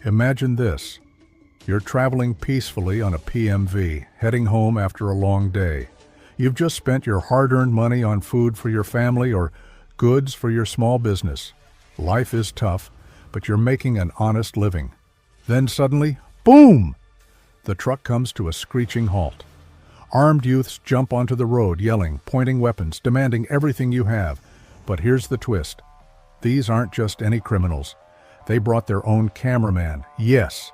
Imagine this. You're traveling peacefully on a PMV, heading home after a long day. You've just spent your hard-earned money on food for your family or goods for your small business. Life is tough, but you're making an honest living. Then suddenly, boom! The truck comes to a screeching halt. Armed youths jump onto the road, yelling, pointing weapons, demanding everything you have. But here's the twist. These aren't just any criminals. They brought their own cameraman. Yes,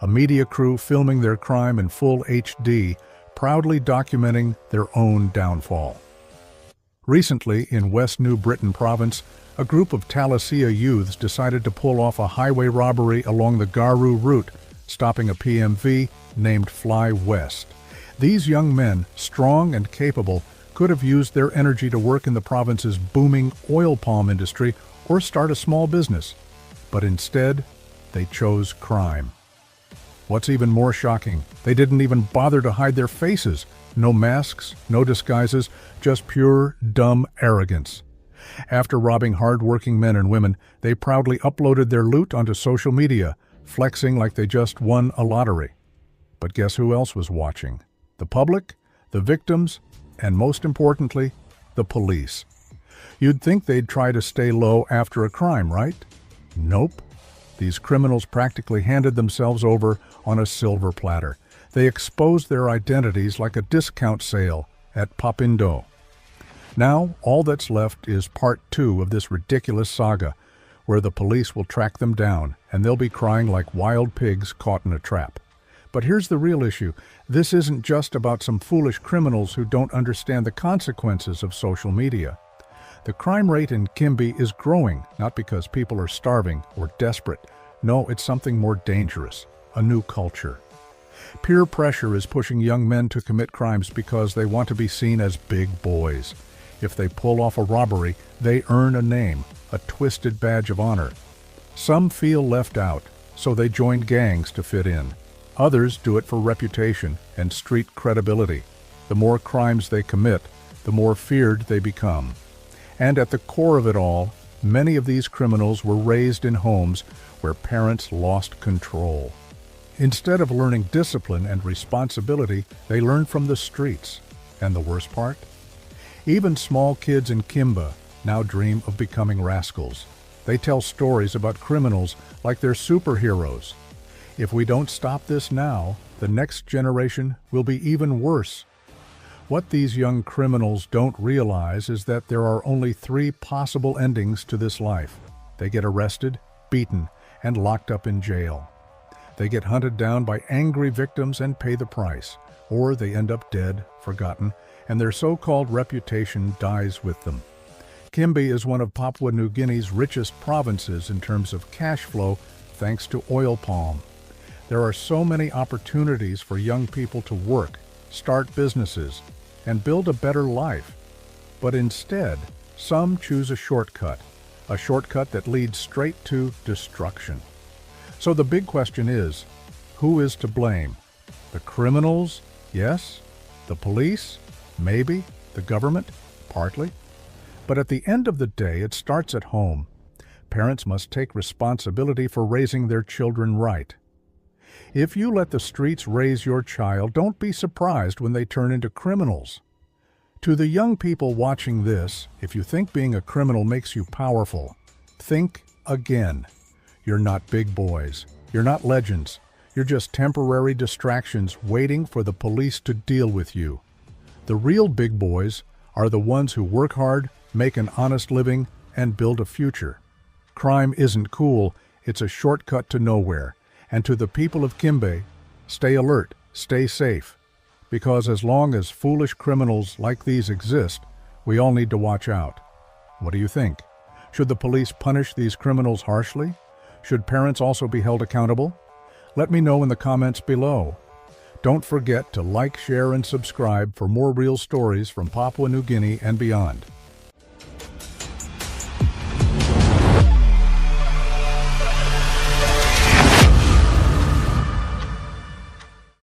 a media crew filming their crime in full HD, proudly documenting their own downfall. Recently, in West New Britain province, a group of Talisea youths decided to pull off a highway robbery along the Garu route, stopping a PMV named Fly West. These young men, strong and capable, could have used their energy to work in the province's booming oil palm industry or start a small business. But instead, they chose crime. What's even more shocking, they didn't even bother to hide their faces. No masks, no disguises, just pure, dumb arrogance. After robbing hard-working men and women, they proudly uploaded their loot onto social media, flexing like they just won a lottery. But guess who else was watching? The public, the victims, and most importantly, the police. You'd think they'd try to stay low after a crime, right? Nope. These criminals practically handed themselves over on a silver platter. They exposed their identities like a discount sale at Papindo. Now, all that's left is part 2 of this ridiculous saga, where the police will track them down, and they'll be crying like wild pigs caught in a trap. But here's the real issue. This isn't just about some foolish criminals who don't understand the consequences of social media. The crime rate in Kimbe is growing, not because people are starving or desperate. No, it's something more dangerous, a new culture. Peer pressure is pushing young men to commit crimes because they want to be seen as big boys. If they pull off a robbery, they earn a name, a twisted badge of honor. Some feel left out, so they join gangs to fit in. Others do it for reputation and street credibility. The more crimes they commit, the more feared they become. And at the core of it all, many of these criminals were raised in homes where parents lost control. Instead of learning discipline and responsibility, they learned from the streets. And the worst part? Even small kids in Kimbe now dream of becoming rascals. They tell stories about criminals like they're superheroes. If we don't stop this now, the next generation will be even worse. What these young criminals don't realize is that there are only 3 possible endings to this life. They get arrested, beaten, and locked up in jail. They get hunted down by angry victims and pay the price, or they end up dead, forgotten, and their so-called reputation dies with them. Kimbe is one of Papua New Guinea's richest provinces in terms of cash flow, thanks to oil palm. There are so many opportunities for young people to work, start businesses, and build a better life. But instead, some choose a shortcut that leads straight to destruction. So the big question is, who is to blame? The criminals? Yes. The police? Maybe. The government? Partly. But at the end of the day, it starts at home. Parents must take responsibility for raising their children right. If you let the streets raise your child, don't be surprised when they turn into criminals. To the young people watching this, if you think being a criminal makes you powerful, think again. You're not big boys. You're not legends. You're just temporary distractions waiting for the police to deal with you. The real big boys are the ones who work hard, make an honest living, and build a future. Crime isn't cool. It's a shortcut to nowhere. And to the people of Kimbe, stay alert, stay safe. Because as long as foolish criminals like these exist, we all need to watch out. What do you think? Should the police punish these criminals harshly? Should parents also be held accountable? Let me know in the comments below. Don't forget to like, share, and subscribe for more real stories from Papua New Guinea and beyond.